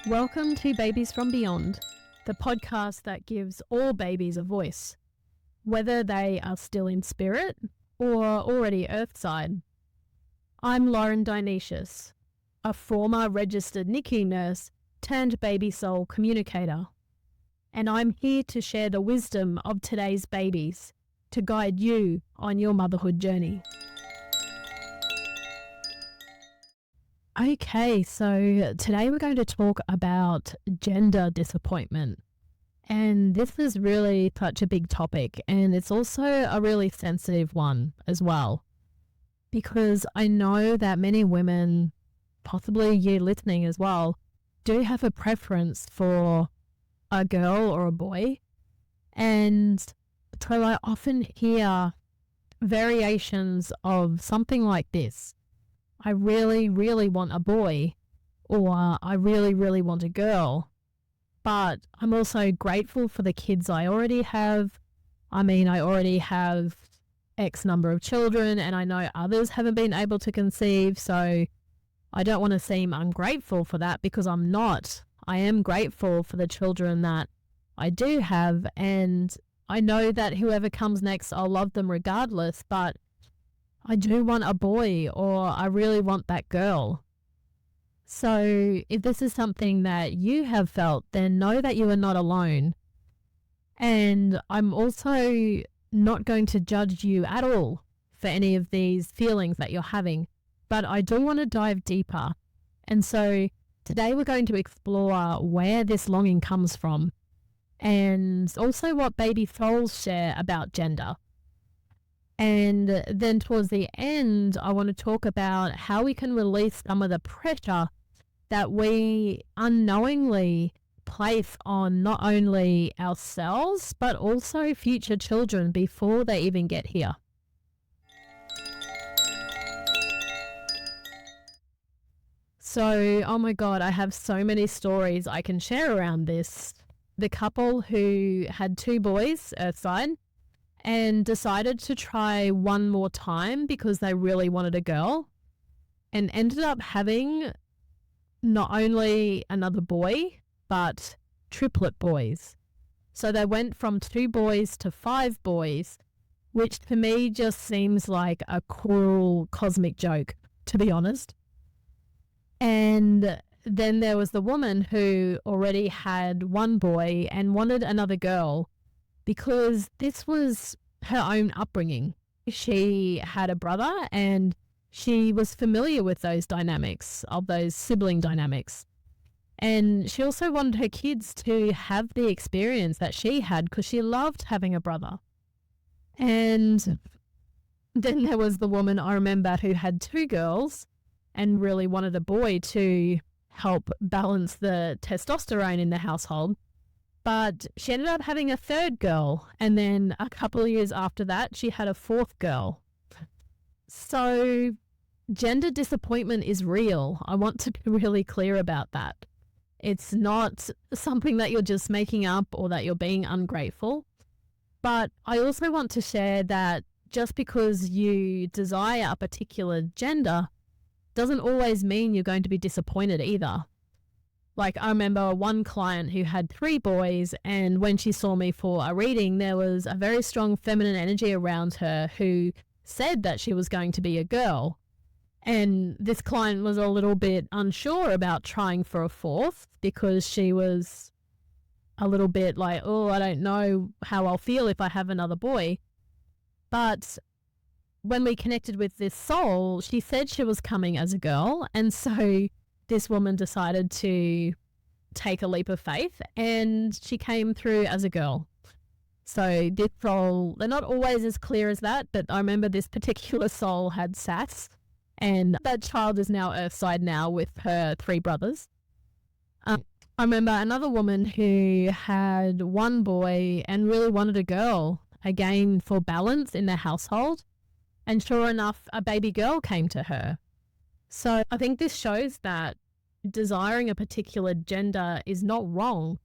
Welcome to Babies from Beyond, the podcast that gives all babies a voice, whether they are still in spirit or already earthside. I'm Lauren Dionysius, a former registered NICU nurse turned baby soul communicator, and I'm here to share the wisdom of today's babies to guide you on your motherhood journey. Okay, so today we're going to talk about gender disappointment. And this is really such a big topic, and it's also a really sensitive one as well. Because I know that many women, possibly you listening as well, do have a preference for a girl or a boy. And so I often hear variations of something like this. I really, really want a boy, or I really, really want a girl. But I'm also grateful for the kids I already have. I mean, I already have X number of children, and I know others haven't been able to conceive, so I don't want to seem ungrateful for that, because I'm not. I am grateful for the children that I do have, and I know that whoever comes next, I'll love them regardless, but I do want a boy, or I really want that girl. So if this is something that you have felt, then know that you are not alone. And I'm also not going to judge you at all for any of these feelings that you're having, but I do want to dive deeper. And so today we're going to explore where this longing comes from, and also what baby souls share about gender. And then towards the end, I want to talk about how we can release some of the pressure that we unknowingly place on not only ourselves, but also future children before they even get here. So, oh my God, I have so many stories I can share around this. The couple who had 2 boys, earthside, and decided to try one more time because they really wanted a girl, and ended up having not only another boy, but triplet boys. So they went from 2 boys to 5 boys, which to me just seems like a cruel cosmic joke, to be honest. And then there was the woman who already had 1 boy and wanted another girl, because this was her own upbringing. She had a brother, and she was familiar with those dynamics, of those sibling dynamics. And she also wanted her kids to have the experience that she had, because she loved having a brother. And then there was the woman I remember who had 2 girls and really wanted a boy to help balance the testosterone in the household. But she ended up having a 3rd girl, and then a couple of years after that, she had a 4th girl. So gender disappointment is real. I want to be really clear about that. It's not something that you're just making up or that you're being ungrateful. But I also want to share that just because you desire a particular gender doesn't always mean you're going to be disappointed either. Like, I remember one client who had 3 boys, and when she saw me for a reading, there was a very strong feminine energy around her who said that she was going to be a girl. And this client was a little bit unsure about trying for a 4th, because she was a little bit like, oh, I don't know how I'll feel if I have another boy. But when we connected with this soul, she said she was coming as a girl, and so this woman decided to take a leap of faith, and she came through as a girl. So this soul, they're not always as clear as that, but I remember this particular soul had sass, and that child is now earthside now with her 3 brothers. I remember another woman who had 1 boy and really wanted a girl, again for balance in their household, and sure enough, a baby girl came to her. So I think this shows that desiring a particular gender is not wrong.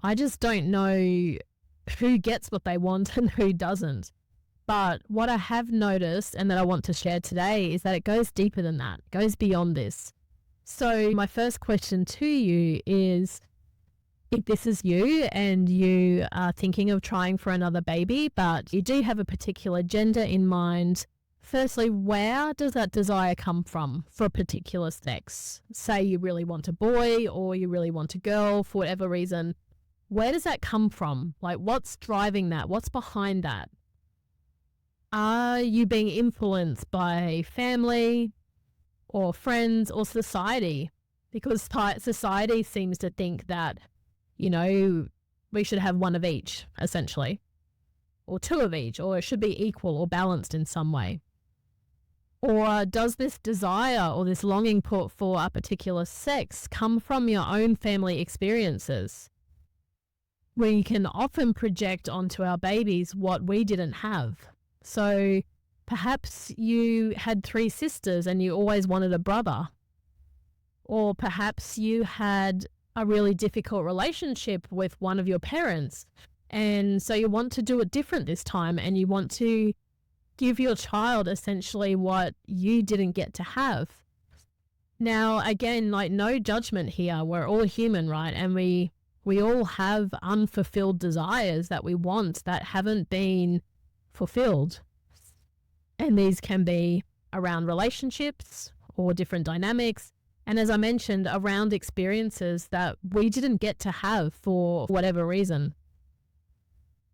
I just don't know who gets what they want and who doesn't. But what I have noticed, and that I want to share today, is that it goes deeper than that. It goes beyond this. So my first question to you is, if this is you and you are thinking of trying for another baby, but you do have a particular gender in mind, firstly, where does that desire come from for a particular sex? Say you really want a boy or you really want a girl for whatever reason. Where does that come from? Like, what's driving that? What's behind that? Are you being influenced by family or friends or society? Because society seems to think that, we should have one of each, essentially, or two of each, or it should be equal or balanced in some way. Or does this desire or this longing for a particular sex come from your own family experiences? We can often project onto our babies what we didn't have. So perhaps you had 3 sisters and you always wanted a brother. Or perhaps you had a really difficult relationship with one of your parents, and so you want to do it different this time, and you want to give your child essentially what you didn't get to have. Now, again, like, no judgment here. We're all human, right? And we all have unfulfilled desires that we want that haven't been fulfilled. And these can be around relationships or different dynamics. And as I mentioned, around experiences that we didn't get to have for whatever reason.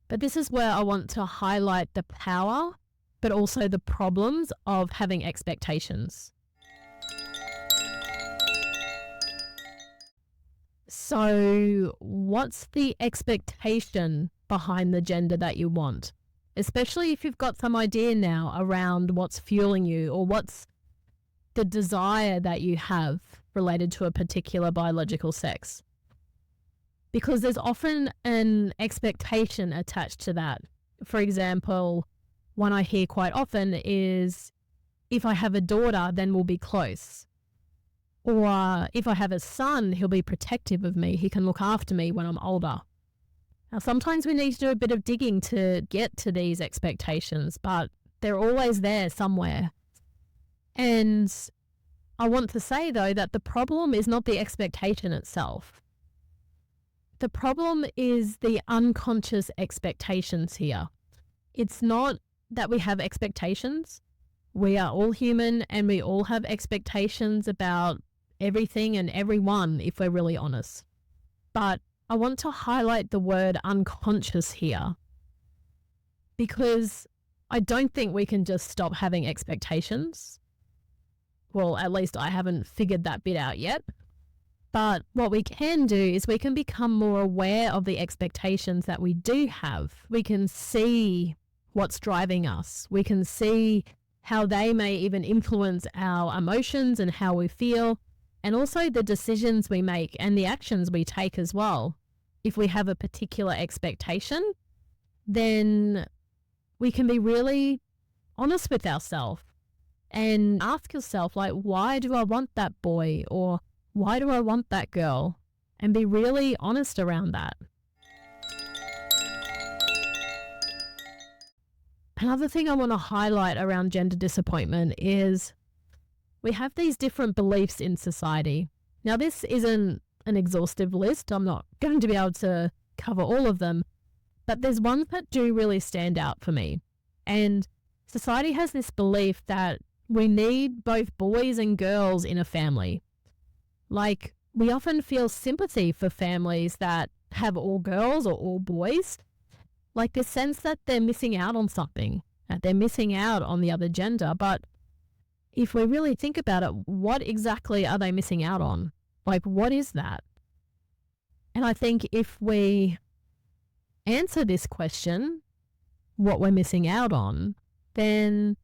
But this is where I want to highlight the power, but also the problems of having expectations. So what's the expectation behind the gender that you want? Especially if you've got some idea now around what's fueling you, or what's the desire that you have related to a particular biological sex. Because there's often an expectation attached to that. For example, one I hear quite often is, if I have a daughter, then we'll be close. Or if I have a son, he'll be protective of me. He can look after me when I'm older. Now, sometimes we need to do a bit of digging to get to these expectations, but they're always there somewhere. And I want to say, though, that the problem is not the expectation itself. The problem is the unconscious expectations here. It's not that we have expectations. We are all human and we all have expectations about everything and everyone, if we're really honest. But I want to highlight the word unconscious here, because I don't think we can just stop having expectations. Well, at least I haven't figured that bit out yet. But what we can do is we can become more aware of the expectations that we do have. We can see what's driving us. We can see how they may even influence our emotions and how we feel, and also the decisions we make and the actions we take as well. If we have a particular expectation, then we can be really honest with ourselves and ask yourself, like, why do I want that boy, or why do I want that girl? And be really honest around that. Another thing I want to highlight around gender disappointment is we have these different beliefs in society. Now, this isn't an exhaustive list. I'm not going to be able to cover all of them, but there's ones that do really stand out for me. And society has this belief that we need both boys and girls in a family. Like, we often feel sympathy for families that have all girls or all boys. Like, this sense that they're missing out on something, that they're missing out on the other gender. But if we really think about it, what exactly are they missing out on? Like, what is that? And I think if we answer this question, what we're missing out on, then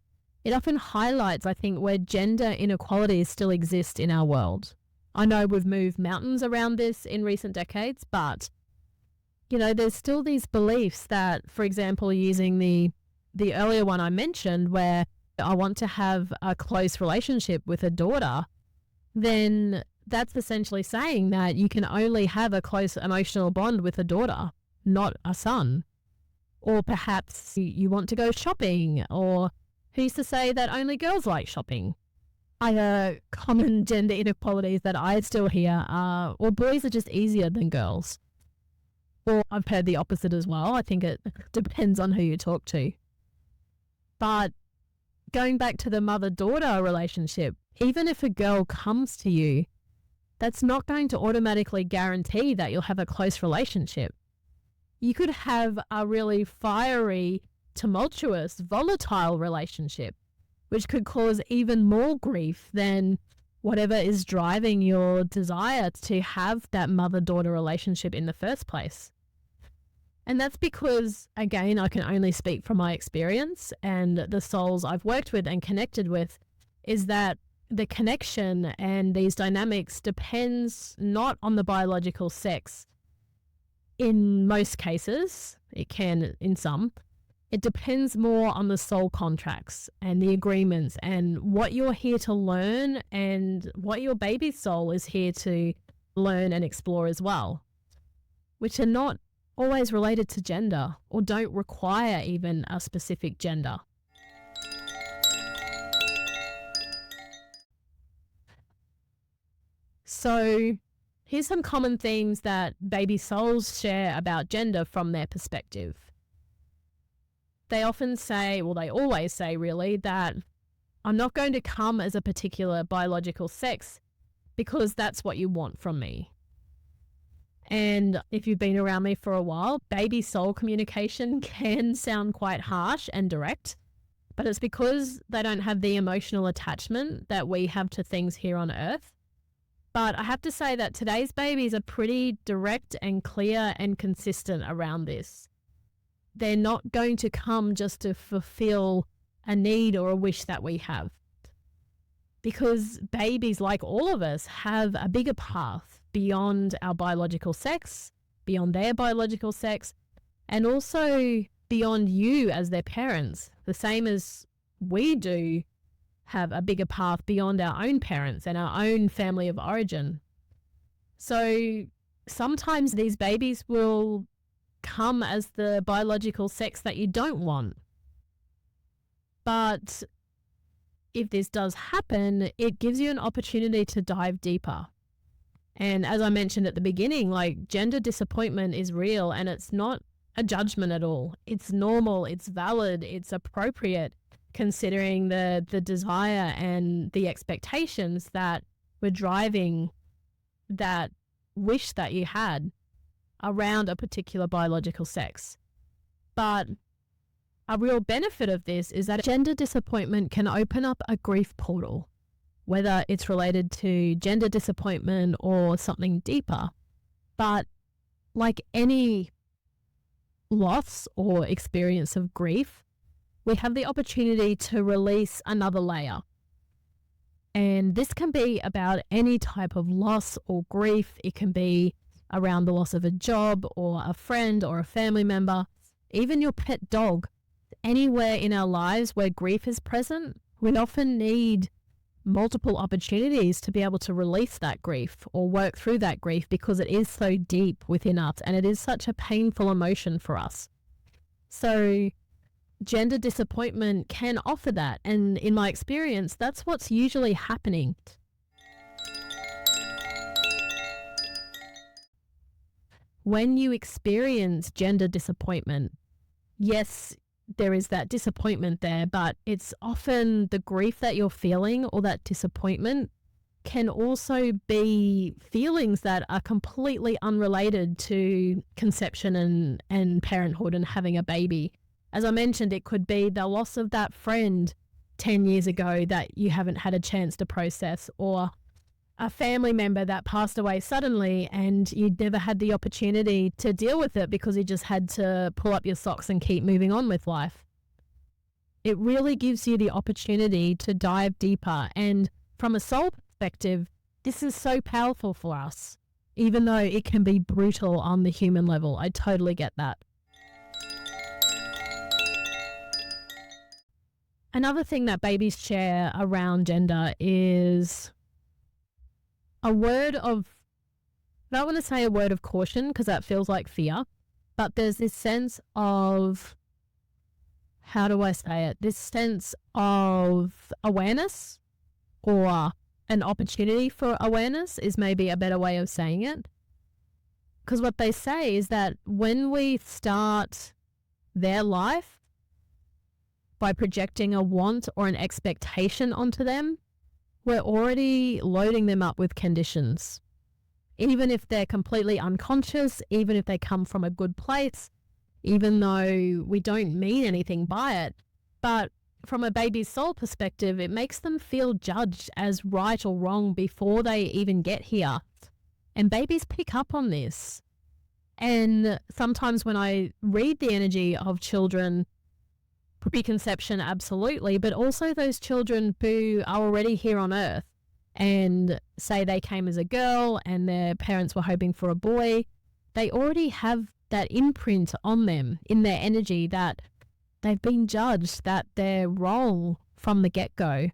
it often highlights, I think, where gender inequalities still exist in our world. I know we've moved mountains around this in recent decades, but, there's still these beliefs that, for example, using the earlier one I mentioned, where I want to have a close relationship with a daughter, then that's essentially saying that you can only have a close emotional bond with a daughter, not a son. Or perhaps you want to go shopping, or who's to say that only girls like shopping? common gender inequalities that I still hear are, well, boys are just easier than girls. Or I've heard the opposite as well. I think it depends on who you talk to. But going back to the mother-daughter relationship, even if a girl comes to you, that's not going to automatically guarantee that you'll have a close relationship. You could have a really fiery, tumultuous, volatile relationship, which could cause even more grief than whatever is driving your desire to have that mother-daughter relationship in the first place. And that's because, again, I can only speak from my experience and the souls I've worked with and connected with, is that the connection and these dynamics depends not on the biological sex. In most cases, it can in some. It depends more on the soul contracts and the agreements and what you're here to learn and what your baby soul is here to learn and explore as well, which are not always related to gender or don't require even a specific gender. So here's some common themes that baby souls share about gender from their perspective. They often say, well, they always say really, that I'm not going to come as a particular biological sex because that's what you want from me. And if you've been around me for a while, baby soul communication can sound quite harsh and direct, but it's because they don't have the emotional attachment that we have to things here on earth. But I have to say that today's babies are pretty direct and clear and consistent around this. They're not going to come just to fulfill a need or a wish that we have. Because babies, like all of us, have a bigger path beyond our biological sex, beyond their biological sex, and also beyond you as their parents, the same as we do have a bigger path beyond our own parents and our own family of origin. So sometimes these babies will come as the biological sex that you don't want. But if this does happen, it gives you an opportunity to dive deeper. And as I mentioned at the beginning, like, gender disappointment is real and it's not a judgment at all. It's normal, it's valid, it's appropriate, considering the desire and the expectations that were driving that wish that you had around a particular biological sex. But a real benefit of this is that gender disappointment can open up a grief portal, whether it's related to gender disappointment or something deeper. But like any loss or experience of grief, we have the opportunity to release another layer. And this can be about any type of loss or grief. It can be around the loss of a job or a friend or a family member, even your pet dog. Anywhere in our lives where grief is present, we often need multiple opportunities to be able to release that grief or work through that grief because it is so deep within us and it is such a painful emotion for us. So gender disappointment can offer that. And in my experience, that's what's usually happening. When you experience gender disappointment, yes, there is that disappointment there, but it's often the grief that you're feeling or that disappointment can also be feelings that are completely unrelated to conception and parenthood and having a baby. As I mentioned, it could be the loss of that friend 10 years ago that you haven't had a chance to process, or a family member that passed away suddenly and you'd never had the opportunity to deal with it because you just had to pull up your socks and keep moving on with life. It really gives you the opportunity to dive deeper. And from a soul perspective, this is so powerful for us, even though it can be brutal on the human level. I totally get that. Another thing that babies share around gender is a word of, I don't want to say a word of caution because that feels like fear, but there's this sense of, how do I say it? This sense of awareness or an opportunity for awareness is maybe a better way of saying it. Because what they say is that when we start their life by projecting a want or an expectation onto them, we're already loading them up with conditions. Even if they're completely unconscious, even if they come from a good place, even though we don't mean anything by it. But from a baby's soul perspective, it makes them feel judged as right or wrong before they even get here. And babies pick up on this. And sometimes when I read the energy of children, preconception, absolutely, but also those children who are already here on earth and say they came as a girl and their parents were hoping for a boy, they already have that imprint on them in their energy that they've been judged, that they're wrong from the get-go.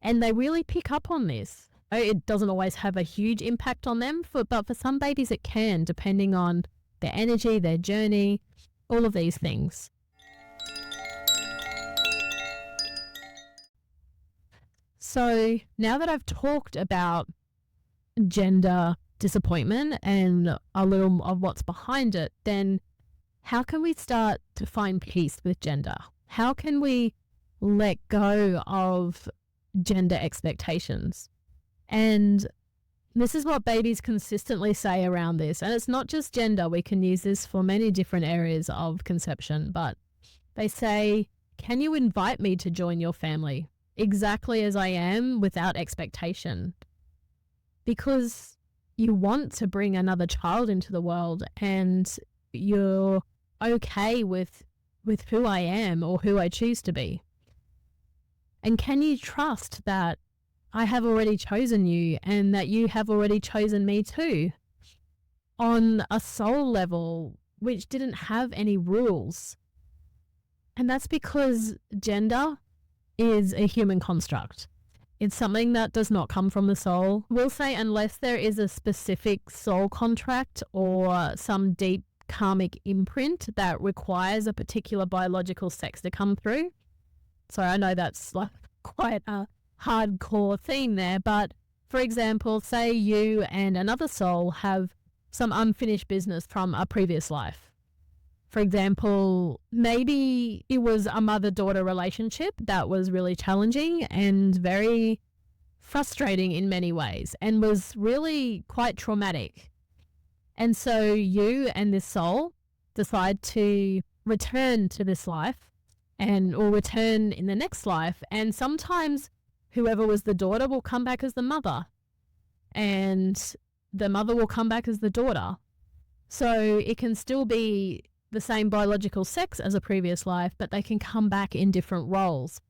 And they really pick up on this. It doesn't always have a huge impact on them, but for some babies it can, depending on their energy, their journey, all of these things. So now that I've talked about gender disappointment and a little of what's behind it, then how can we start to find peace with gender? How can we let go of gender expectations? And this is what babies consistently say around this. And it's not just gender. We can use this for many different areas of conception. But they say, can you invite me to join your family exactly as I am without expectation? Because you want to bring another child into the world and you're okay with who I am or who I choose to be. And can you trust that I have already chosen you and that you have already chosen me too, on a soul level, which didn't have any rules? And that's because gender is a human construct. It's something that does not come from the soul. We'll say unless there is a specific soul contract or some deep karmic imprint that requires a particular biological sex to come through. So I know that's like quite a hardcore theme there, but for example, say you and another soul have some unfinished business from a previous life. For example, maybe it was a mother-daughter relationship that was really challenging and very frustrating in many ways and was really quite traumatic. And so you and this soul decide to return to this life or return in the next life. And sometimes whoever was the daughter will come back as the mother and the mother will come back as the daughter. So it can still be the same biological sex as a previous life, but they can come back in different roles.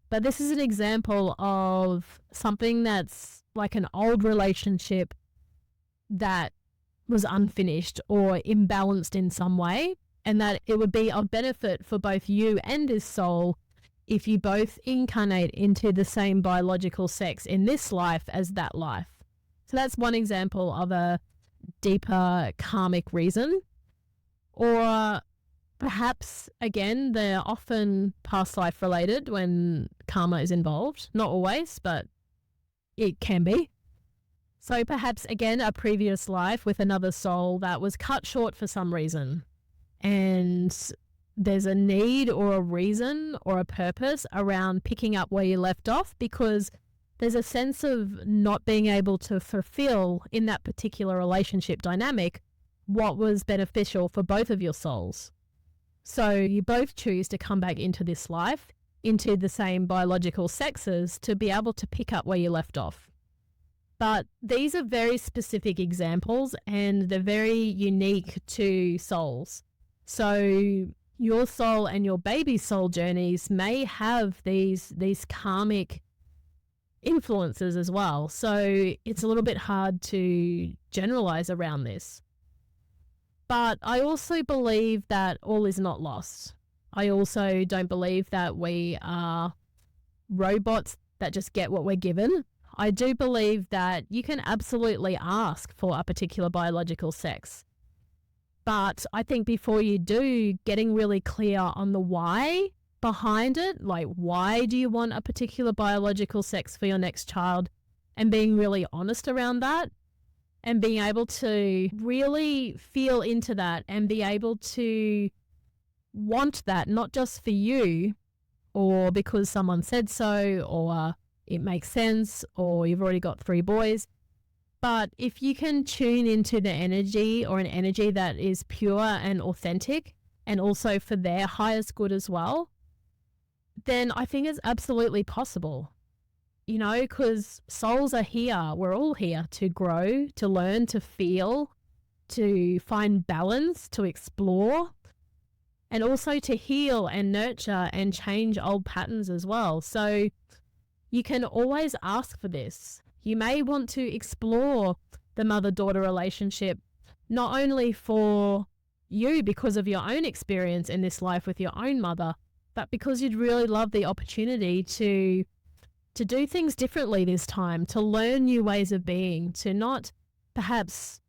But this is an example of something that's like an old relationship that was unfinished or imbalanced in some way, and that it would be of benefit for both you and this soul if you both incarnate into the same biological sex in this life as that life. So that's one example of a deeper karmic reason. Or perhaps, again, they're often past life related when karma is involved. Not always, but it can be. So perhaps, again, a previous life with another soul that was cut short for some reason. And there's a need or a reason or a purpose around picking up where you left off, because there's a sense of not being able to fulfill in that particular relationship dynamic what was beneficial for both of your souls. So you both choose to come back into this life, into the same biological sexes, to be able to pick up where you left off. But these are very specific examples and they're very unique to souls. So your soul and your baby's soul journeys may have these karmic influences as well. So it's a little bit hard to generalize around this. But I also believe that all is not lost. I also don't believe that we are robots that just get what we're given. I do believe that you can absolutely ask for a particular biological sex. But I think before you do, getting really clear on the why behind it, like why do you want a particular biological sex for your next child, and being really honest around that and being able to really feel into that and be able to want that, not just for you or because someone said so or it makes sense or you've already got 3 boys. But if you can tune into the energy, or an energy that is pure and authentic and also for their highest good as well, then I think it's absolutely possible. You know, because souls are here. We're all here to grow, to learn, to feel, to find balance, to explore, and also to heal and nurture and change old patterns as well. So you can always ask for this. You may want to explore the mother-daughter relationship, not only for you because of your own experience in this life with your own mother, but because you'd really love the opportunity to do things differently this time, to learn new ways of being, to not perhaps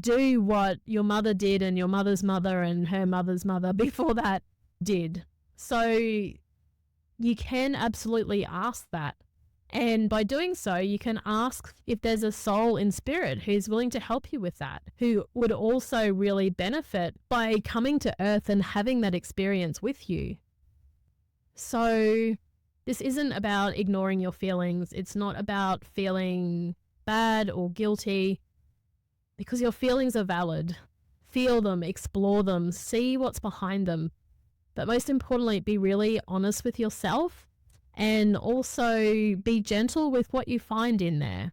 do what your mother did and your mother's mother and her mother's mother before that did. So you can absolutely ask that. And by doing so, you can ask if there's a soul in spirit who's willing to help you with that, who would also really benefit by coming to Earth and having that experience with you. So this isn't about ignoring your feelings. It's not about feeling bad or guilty, because your feelings are valid. Feel them, explore them, see what's behind them. But most importantly, be really honest with yourself. And also be gentle with what you find in there.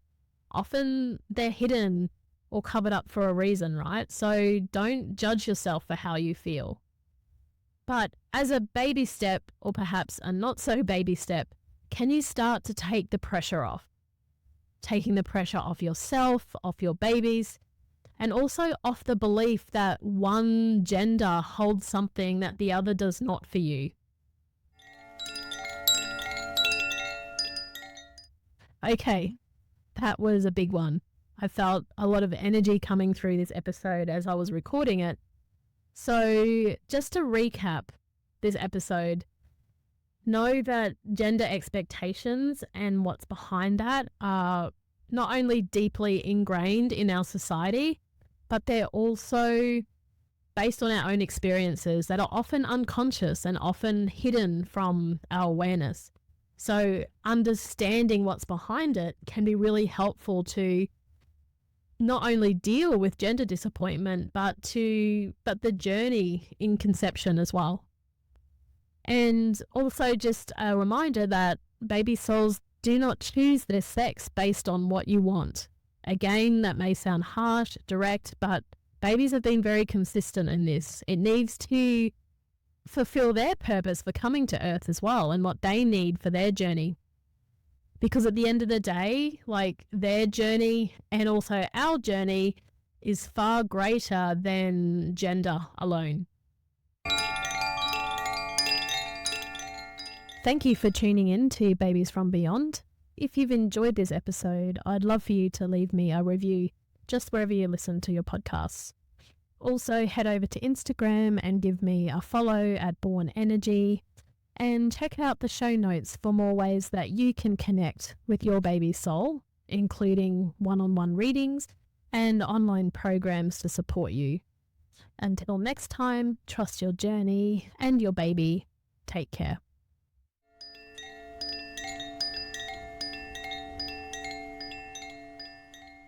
Often they're hidden or covered up for a reason, right? So don't judge yourself for how you feel. But as a baby step, or perhaps a not so baby step, can you start to take the pressure off? Taking the pressure off yourself, off your babies, and also off the belief that one gender holds something that the other does not for you. Okay, that was a big one. I felt a lot of energy coming through this episode as I was recording it. So just to recap this episode, know that gender expectations and what's behind that are not only deeply ingrained in our society, but they're also based on our own experiences that are often unconscious and often hidden from our awareness. So understanding what's behind it can be really helpful to not only deal with gender disappointment, but the journey in conception as well. And also just a reminder that baby souls do not choose their sex based on what you want. Again, that may sound harsh, direct, but babies have been very consistent in this. It needs to fulfill their purpose for coming to Earth as well, and what they need for their journey. Because at the end of the day, like, their journey and also our journey is far greater than gender alone. Thank you for tuning in to Babies from Beyond. If you've enjoyed this episode, I'd love for you to leave me a review just wherever you listen to your podcasts. Also, head over to Instagram and give me a follow at Born Energy, and check out the show notes for more ways that you can connect with your baby soul, including one-on-one readings and online programs to support you. Until next time, trust your journey and your baby. Take care.